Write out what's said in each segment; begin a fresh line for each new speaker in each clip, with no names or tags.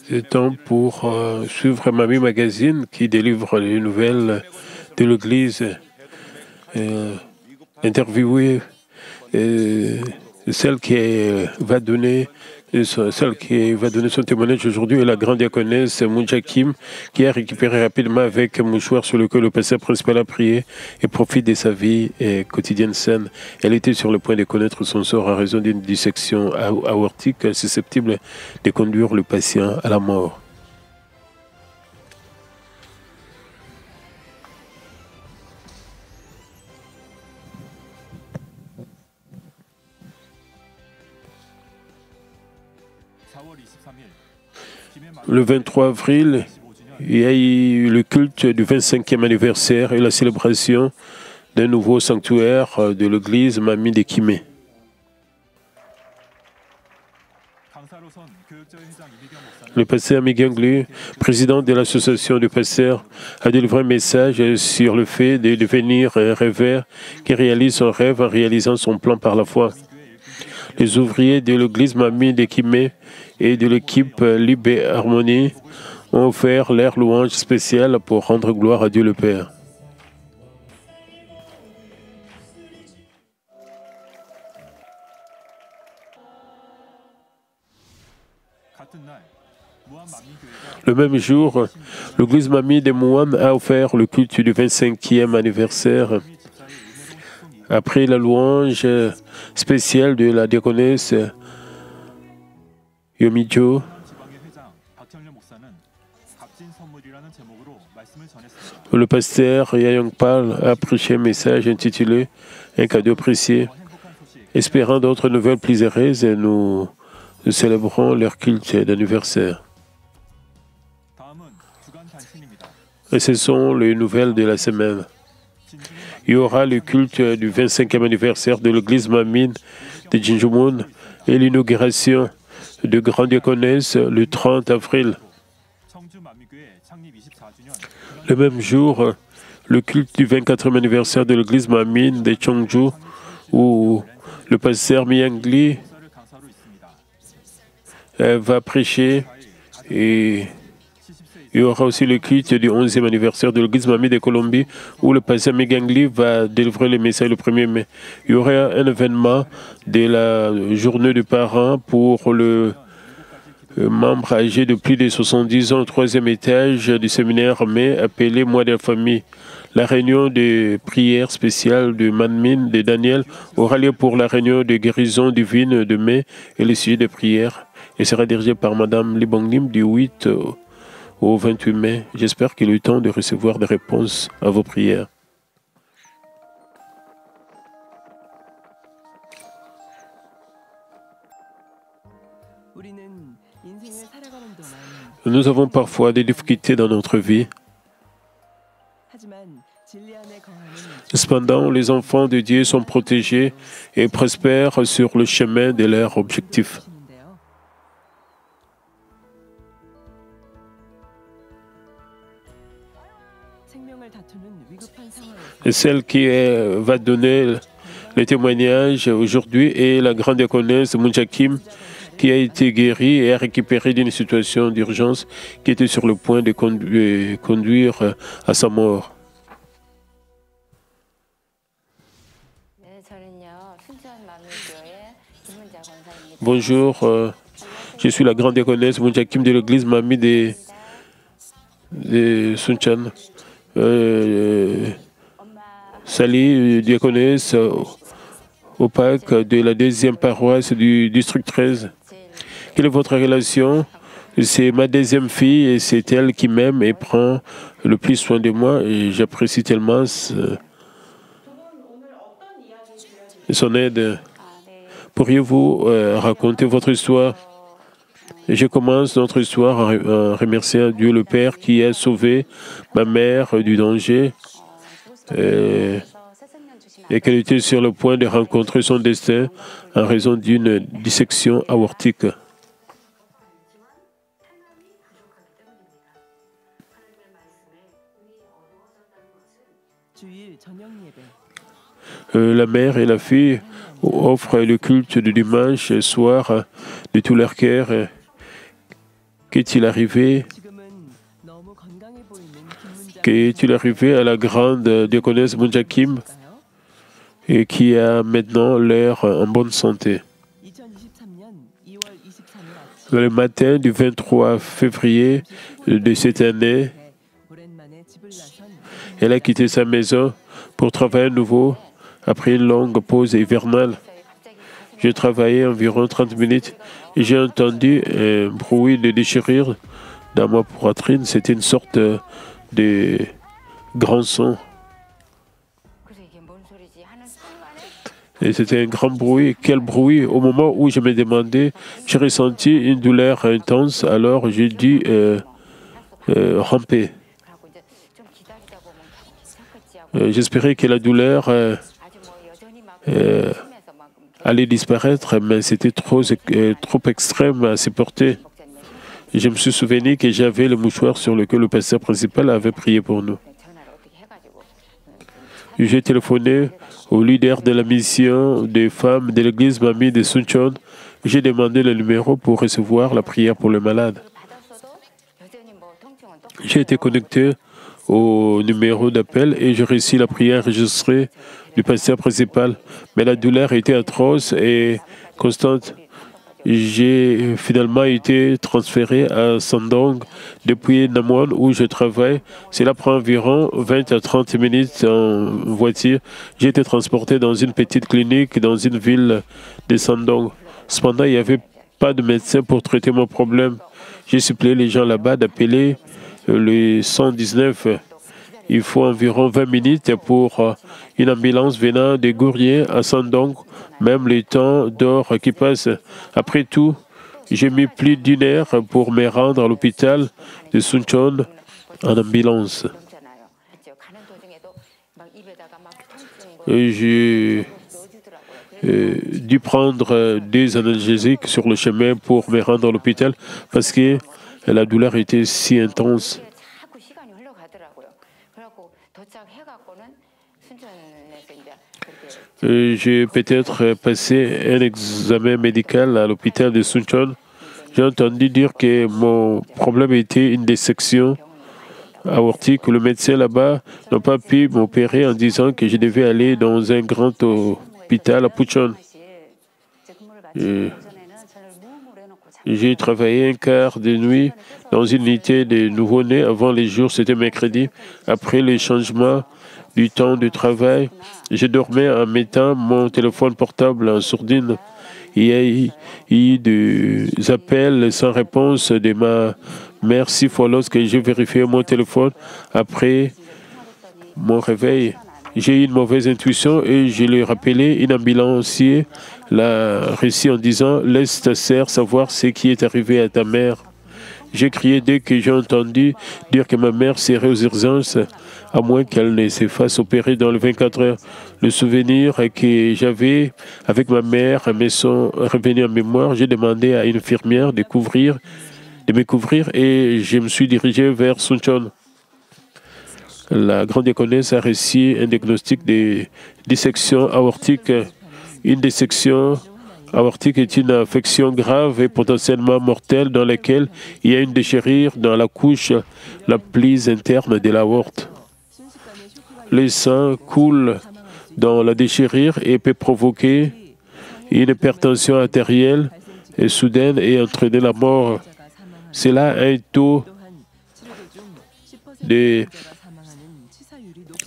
C'est temps pour suivre Mamie Magazine qui délivre les nouvelles de l'Église, interviewer celle qui va donner son témoignage aujourd'hui est la grande diaconesse Munja Kim, qui a récupéré rapidement avec un mouchoir sur lequel le pasteur principal a prié et profite de sa vie quotidienne saine. Elle était sur le point de connaître son sort à raison d'une dissection aortique susceptible de conduire le patient à la mort. Le 23 avril, il y a eu le culte du 25e anniversaire et la célébration d'un nouveau sanctuaire de l'église Mamie de Kimé. Le pasteur Migenglu, président de l'association de pasteurs, a délivré un message sur le fait de devenir un rêveur qui réalise son rêve en réalisant son plan par la foi. Les ouvriers de l'église Mamie de Kimé et de l'équipe Libé Harmonie ont offert leur louange spéciale pour rendre gloire à Dieu le Père. Le même jour, l'église Mamie de Mouam a offert le culte du 25e anniversaire. Après la louange spéciale de la diaconesse Yomijo, le pasteur Yayong Pal a prêché un message intitulé « Un cadeau précieux ». Espérant d'autres nouvelles plus heureuses, nous célébrons leur culte d'anniversaire. Et ce sont les nouvelles de la semaine. Il y aura le culte du 25e anniversaire de l'église Mamie de Jinjumun et l'inauguration de Grande Diaconesse le 30 avril. Le même jour, le culte du 24e anniversaire de l'église Mamie de Cheongju, où le pasteur Miyangli va prêcher, et il y aura aussi le culte du 11e anniversaire de l'église Mamie de Colombie, où le pasteur Miyangli va délivrer le message le 1er mai. Il y aura un événement de la journée des parents pour le membre âgé de plus de 70 ans au 3e étage du séminaire mai appelé Mois de la famille. La réunion de prière spéciale de Manmin de Daniel aura lieu pour la réunion de guérison divine de mai et le sujet de prière et sera dirigée par Madame Lee Bong-lim du 8 au 28 mai. J'espère qu'il y a eu le temps de recevoir des réponses à vos prières. Nous avons parfois des difficultés dans notre vie. Cependant, les enfants de Dieu sont protégés et prospèrent sur le chemin de leur objectif. Et celle qui va donner le témoignage aujourd'hui est la grande diaconesse Munja Kim, qui a été guérie et a récupéré d'une situation d'urgence qui était sur le point de conduire à sa mort. Bonjour, je suis la grande diaconesse Munja Kim de l'église Mamie de Sunchan. Salut, diaconesse opaque de la 2e paroisse du district 13. Quelle est votre relation? C'est ma 2e fille et c'est elle qui m'aime et prend le plus soin de moi et j'apprécie tellement son aide. Pourriez-vous raconter votre histoire? Je commence notre histoire en remerciant Dieu le Père qui a sauvé ma mère du danger et qu'elle était sur le point de rencontrer son destin en raison d'une dissection aortique. La mère et la fille offre le culte du dimanche soir de tout leur cœur. Qu'est-il arrivé à la grande diaconesse Munja Kim et qui a maintenant l'air en bonne santé? Le matin du 23 février de cette année, elle a quitté sa maison pour travailler à nouveau après une longue pause hivernale. J'ai travaillé environ 30 minutes et j'ai entendu un bruit de déchirure dans ma poitrine. C'était une sorte de grand son. Et c'était un grand bruit. Quel bruit? Au moment où je me demandais, j'ai ressenti une douleur intense. Alors j'ai dû ramper. J'espérais que la douleur allait disparaître, mais c'était trop extrême à supporter. Je me suis souvenu que j'avais le mouchoir sur lequel le pasteur principal avait prié pour nous. J'ai téléphoné au leader de la mission des femmes de l'église Mamie de Suncheon. J'ai demandé le numéro pour recevoir la prière pour le malade. J'ai été connecté au numéro d'appel et j'ai reçu la prière enregistrée du pasteur principal. Mais la douleur était atroce et constante. J'ai finalement été transféré à Sandong depuis Namwon où je travaille. Cela prend environ 20 à 30 minutes en voiture. J'ai été transporté dans une petite clinique dans une ville de Sandong. Cependant, il n'y avait pas de médecin pour traiter mon problème. J'ai supplié les gens là-bas d'appeler le 119. Il faut environ 20 minutes pour une ambulance venant de Gourier à Sandong, même le temps d'or qui passe. Après tout, j'ai mis plus d'une heure pour me rendre à l'hôpital de Suncheon en ambulance. J'ai dû prendre des analgésiques sur le chemin pour me rendre à l'hôpital parce que la douleur était si intense. J'ai peut-être passé un examen médical à l'hôpital de Suncheon. J'ai entendu dire que mon problème était une dissection aortique. Le médecin là-bas n'a pas pu m'opérer en disant que je devais aller dans un grand hôpital à Puchon. J'ai travaillé un quart de nuit dans une unité de nouveau-nés avant les jours, c'était mercredi. Après le changement du temps de travail, je dormais en mettant mon téléphone portable en sourdine. Il y a eu des appels sans réponse de ma mère 6 fois lorsque j'ai vérifié mon téléphone après mon réveil. J'ai eu une mauvaise intuition et je l'ai rappelé. Une ambulancier l'a réussi en disant « Laisse ta sœur savoir ce qui est arrivé à ta mère ». J'ai crié dès que j'ai entendu dire que ma mère serait aux urgences, à moins qu'elle ne se fasse opérer dans les 24 heures. Le souvenir que j'avais avec ma mère me sont revenus en mémoire. J'ai demandé à une infirmière de me couvrir et je me suis dirigé vers Suncheon. La grande diaconesse a reçu un diagnostic de dissection aortique. Une dissection aortique est une affection grave et potentiellement mortelle dans laquelle il y a une déchirure dans la couche la plus interne de l'aorte. Le sang coule dans la déchirure et peut provoquer une hypertension artérielle et soudaine et entraîner la mort. Cela a un taux de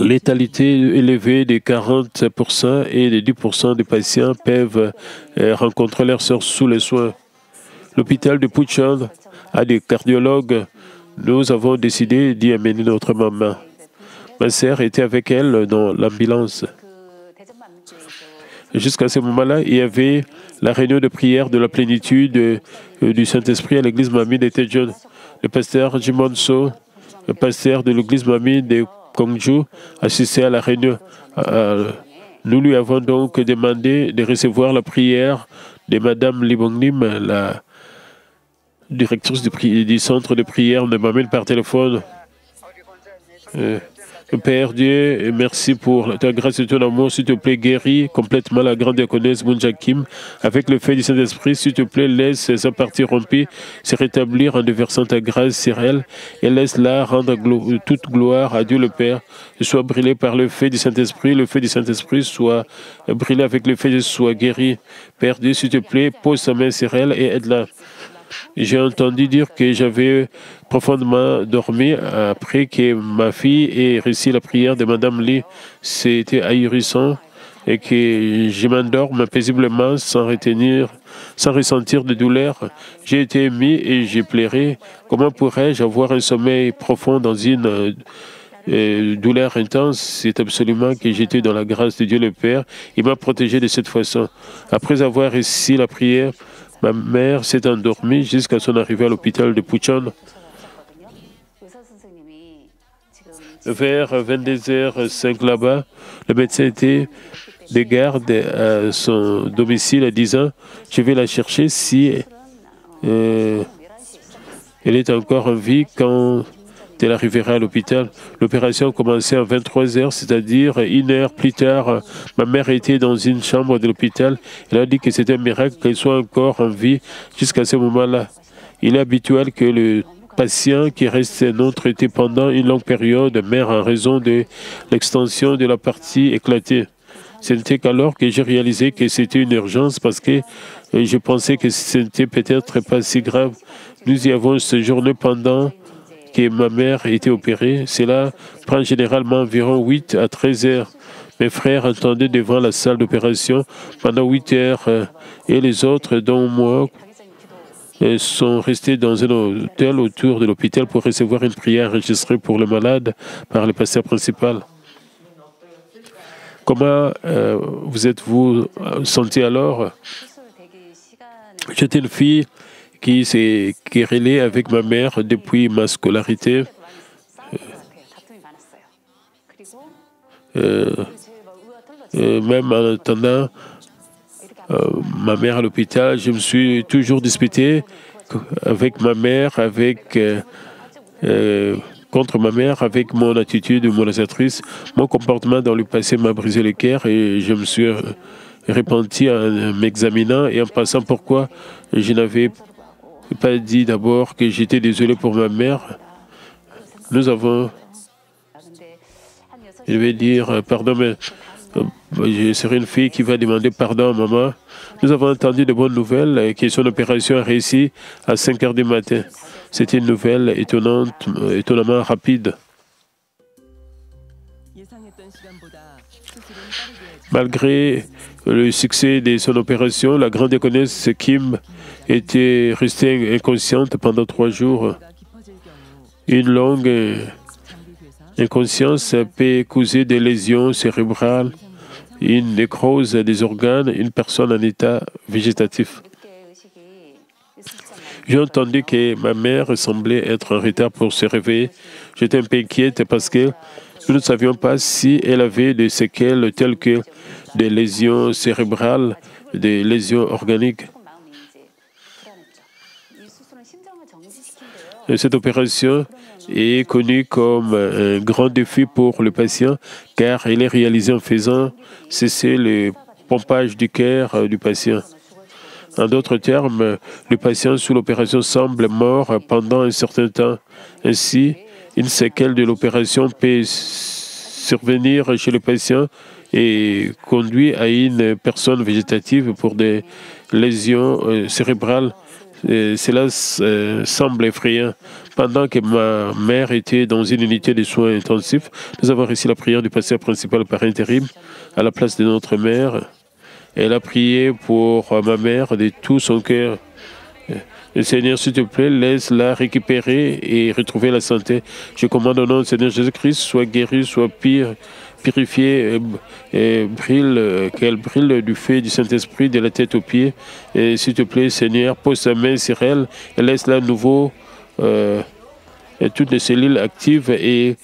létalité élevée de 40% et de 10% des patients peuvent rencontrer leur sort sous les soins. L'hôpital de Puchon a des cardiologues. Nous avons décidé d'y amener notre maman. Ma sœur était avec elle dans l'ambulance. Jusqu'à ce moment-là, il y avait la réunion de prière de la plénitude du Saint-Esprit à l'église Mamie de Daejeon. Le pasteur Jimon So, le pasteur de l'église Mamie de Gongju, assistait à la réunion. Nous lui avons donc demandé de recevoir la prière de Madame Lee Bong-lim, la directrice du centre de prière de Mamie par téléphone. Père Dieu, merci pour ta grâce et ton amour. S'il te plaît, guéris complètement la grande diaconesse Munjakim avec le feu du Saint-Esprit. S'il te plaît, laisse sa partie rompue se rétablir en déversant ta grâce sur elle et laisse-la rendre toute gloire à Dieu le Père. Soit brûlée par le feu du Saint-Esprit. Le feu du Saint-Esprit soit brûlé avec le feu, soit guéri. Père Dieu, s'il te plaît, pose sa main sur elle et aide-la. J'ai entendu dire que j'avais profondément dormi après que ma fille ait réussi la prière de Madame Lee. C'était ahurissant et que je m'endorme paisiblement sans ressentir de douleur. J'ai été ému et j'ai pleuré. Comment pourrais-je avoir un sommeil profond dans une douleur intense? C'est absolument que j'étais dans la grâce de Dieu le Père. Il m'a protégé de cette façon. Après avoir réussi la prière, ma mère s'est endormie jusqu'à son arrivée à l'hôpital de Puchon. Vers 22h05 là-bas, le médecin était de garde à son domicile en disant « Je vais la chercher si elle est encore en vie quand elle arrivera à l'hôpital. » L'opération commençait à 23h, c'est-à-dire 1 heure plus tard. Ma mère était dans une chambre de l'hôpital. Elle a dit que c'était un miracle qu'elle soit encore en vie jusqu'à ce moment-là. Il est habituel que le patient qui reste non traité pendant une longue période meurt en raison de l'extension de la partie éclatée. Ce n'était qu'alors que j'ai réalisé que c'était une urgence parce que je pensais que ce n'était peut-être pas si grave. Nous y avons séjourné pendant que ma mère était opérée. Cela prend généralement environ 8 à 13 heures. Mes frères attendaient devant la salle d'opération pendant 8 heures et les autres, dont moi, sont restés dans un hôtel autour de l'hôpital pour recevoir une prière enregistrée pour le malade par le pasteur principal. Comment vous êtes-vous senti alors? J'étais une fille qui s'est querellée avec ma mère depuis ma scolarité. Même en attendant ma mère à l'hôpital, je me suis toujours disputé avec ma mère, contre ma mère, avec mon attitude moralisatrice. Mon comportement dans le passé m'a brisé le cœur et je me suis repenti en m'examinant et en pensant pourquoi je n'avais pas dit d'abord que j'étais désolé pour ma mère. Nous avons, je vais dire, pardon, mais je serai une fille qui va demander pardon à maman. Nous avons entendu de bonnes nouvelles que son opération a réussi à 5 heures du matin. C'était une nouvelle étonnamment rapide. Malgré le succès de son opération, la grande diaconesse Kim était restée inconsciente pendant 3 jours. Une longue inconscience peut causer des lésions cérébrales, une nécrose des organes, une personne en état végétatif. J'ai entendu que ma mère semblait être en retard pour se réveiller. J'étais un peu inquiète parce que nous ne savions pas si elle avait des séquelles telles que des lésions cérébrales, des lésions organiques. Cette opération est connue comme un grand défi pour le patient car elle est réalisée en faisant cesser le pompage du cœur du patient. En d'autres termes, le patient sous l'opération semble mort pendant un certain temps. Ainsi, une séquelle de l'opération peut survenir chez le patient et conduit à une personne végétative pour des lésions cérébrales. Cela semble effrayant. Pendant que ma mère était dans une unité de soins intensifs, nous avons reçu la prière du pasteur principal par intérim à la place de notre mère. Elle a prié pour ma mère de tout son cœur. Seigneur, s'il te plaît, laisse-la récupérer et retrouver la santé. Je commande au nom du Seigneur Jésus-Christ, soit guérie, soit purifiée, qu'elle brille du feu du Saint-Esprit de la tête aux pieds. Et s'il te plaît, Seigneur, pose ta main sur elle et laisse-la à nouveau toutes les cellules actives et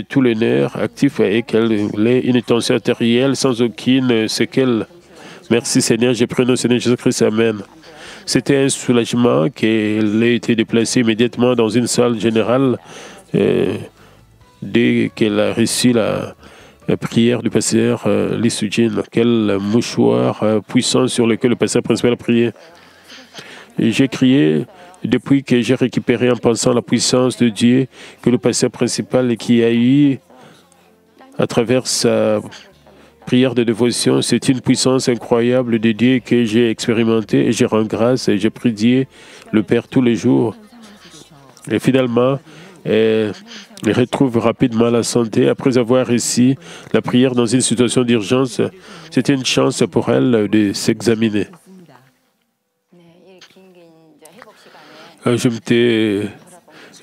tous les nerfs actifs et qu'elle ait une tension artérielle sans aucune séquelle. Merci Seigneur, j'ai pris au nom du Seigneur Jésus-Christ, Amen. C'était un soulagement qu'elle ait été déplacée immédiatement dans une salle générale dès qu'elle a reçu la prière du pasteur Lee Soo-jin, quel mouchoir puissant sur lequel le pasteur principal a prié. J'ai crié depuis que j'ai récupéré en pensant la puissance de Dieu que le pasteur principal et qui a eu à travers sa prière de dévotion. C'est une puissance incroyable de Dieu que j'ai expérimentée et je rends grâce et je prie Dieu, le Père, tous les jours. Et finalement, elle retrouve rapidement la santé après avoir réussi la prière dans une situation d'urgence. C'était une chance pour elle de s'examiner. Je m'étais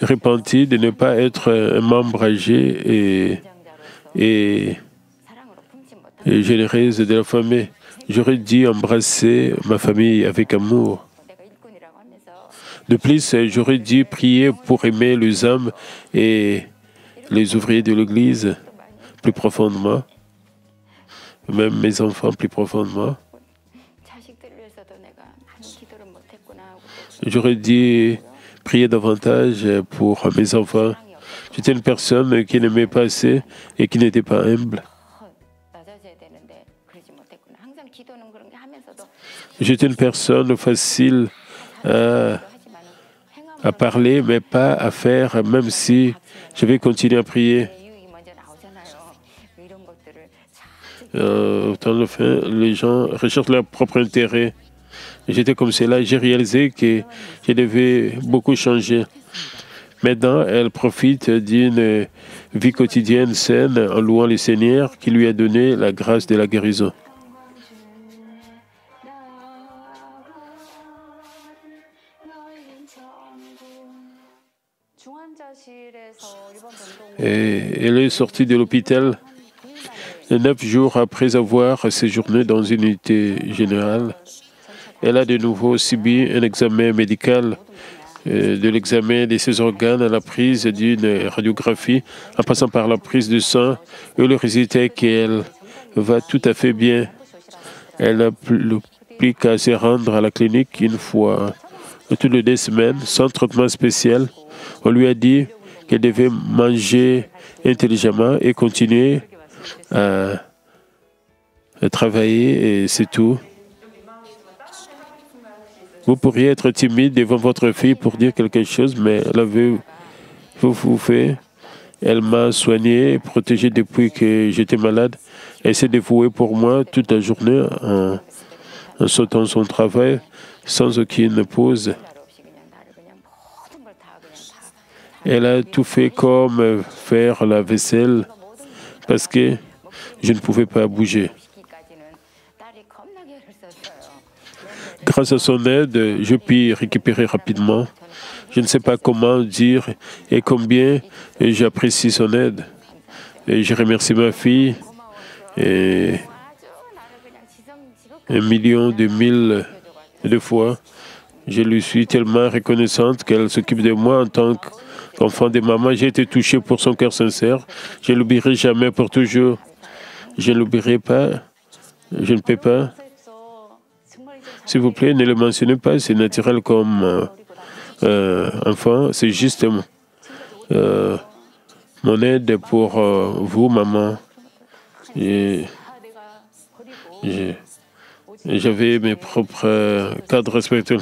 repenti de ne pas être un membre âgé et généreuse de la famille. J'aurais dû embrasser ma famille avec amour. De plus, j'aurais dû prier pour aimer les hommes et les ouvriers de l'Église plus profondément, même mes enfants plus profondément. J'aurais dû prier davantage pour mes enfants. J'étais une personne qui n'aimait pas assez et qui n'était pas humble. J'étais une personne facile à parler, mais pas à faire, même si je vais continuer à prier. Dans le fin, les gens recherchent leur propre intérêt. J'étais comme cela, j'ai réalisé que je devais beaucoup changer. Maintenant, elle profite d'une vie quotidienne saine en louant le Seigneur qui lui a donné la grâce de la guérison. Et elle est sortie de l'hôpital 9 jours après avoir séjourné dans une unité générale. Elle a de nouveau subi un examen médical, de l'examen de ses organes à la prise d'une radiographie, en passant par la prise de sang, et le résultat est qu'elle va tout à fait bien. Elle n'a plus qu'à se rendre à la clinique une fois toutes les 2 semaines, sans traitement spécial. On lui a dit qu'elle devait manger intelligemment et continuer à travailler, et c'est tout. Vous pourriez être timide devant votre fille pour dire quelque chose, mais elle avait vous fait. Elle m'a soigné, protégé depuis que j'étais malade. Elle s'est dévouée pour moi toute la journée en sautant son travail sans aucune pause. Elle a tout fait comme faire la vaisselle parce que je ne pouvais pas bouger. Grâce à son aide, je puis récupérer rapidement. Je ne sais pas comment dire et combien j'apprécie son aide. Et je remercie ma fille et 1 million de fois. Je lui suis tellement reconnaissante qu'elle s'occupe de moi en tant qu'enfant de maman. J'ai été touché pour son cœur sincère. Je ne l'oublierai jamais pour toujours. Je ne l'oublierai pas. Je ne peux pas. S'il vous plaît, ne le mentionnez pas. C'est naturel comme enfant. C'est juste mon aide pour vous, maman. J'avais mes propres cadres respectueux.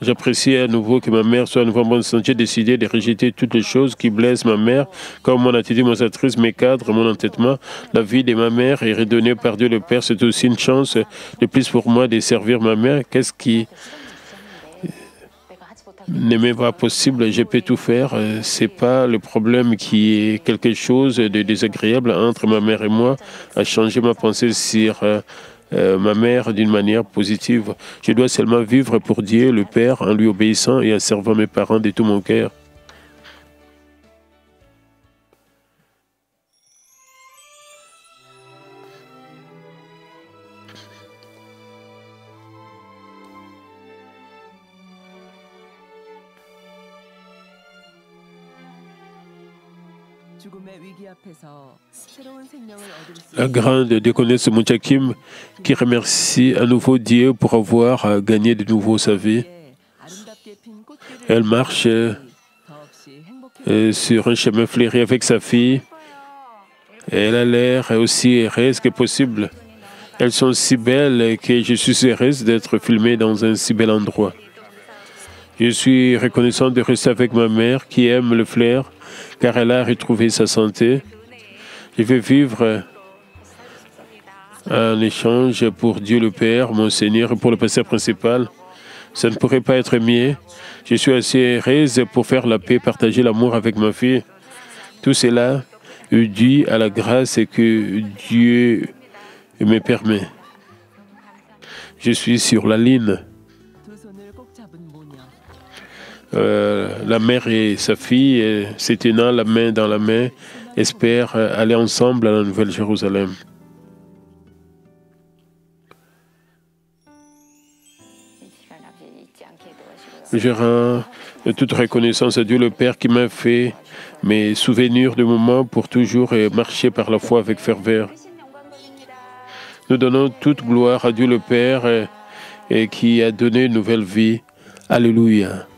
J'apprécie à nouveau que ma mère soit à nouveau en bonne santé. J'ai décidé de rejeter toutes les choses qui blessent ma mère, comme mon attitude, mon cicatrice, mes cadres, mon entêtement. La vie de ma mère est redonnée par Dieu le Père. C'est aussi une chance de plus pour moi de servir ma mère. Qu'est-ce qui ne m'est pas possible? Je peux tout faire. C'est pas le problème qui est quelque chose de désagréable entre ma mère et moi, à changer ma pensée sur ma mère d'une manière positive. Je dois seulement vivre pour Dieu, le Père, en lui obéissant et en servant mes parents de tout mon cœur. La grande déconnaisse Muncha Kim qui remercie à nouveau Dieu pour avoir gagné de nouveau sa vie. Elle marche sur un chemin fleuri avec sa fille. Elle a l'air aussi heureuse que possible. Elles sont si belles que je suis heureuse d'être filmée dans un si bel endroit. Je suis reconnaissant de rester avec ma mère qui aime le flair car elle a retrouvé sa santé. Je vais vivre un échange pour Dieu le Père, mon Seigneur, et pour le pasteur principal. Ça ne pourrait pas être mieux. Je suis assez heureuse pour faire la paix, partager l'amour avec ma fille. Tout cela est dû à la grâce que Dieu me permet. Je suis sur la ligne. La mère et sa fille, se tenant la main dans la main, espèrent aller ensemble à la Nouvelle-Jérusalem. Je rends toute reconnaissance à Dieu le Père qui m'a fait mes souvenirs de moments pour toujours et marcher par la foi avec ferveur. Nous donnons toute gloire à Dieu le Père et qui a donné une nouvelle vie. Alléluia.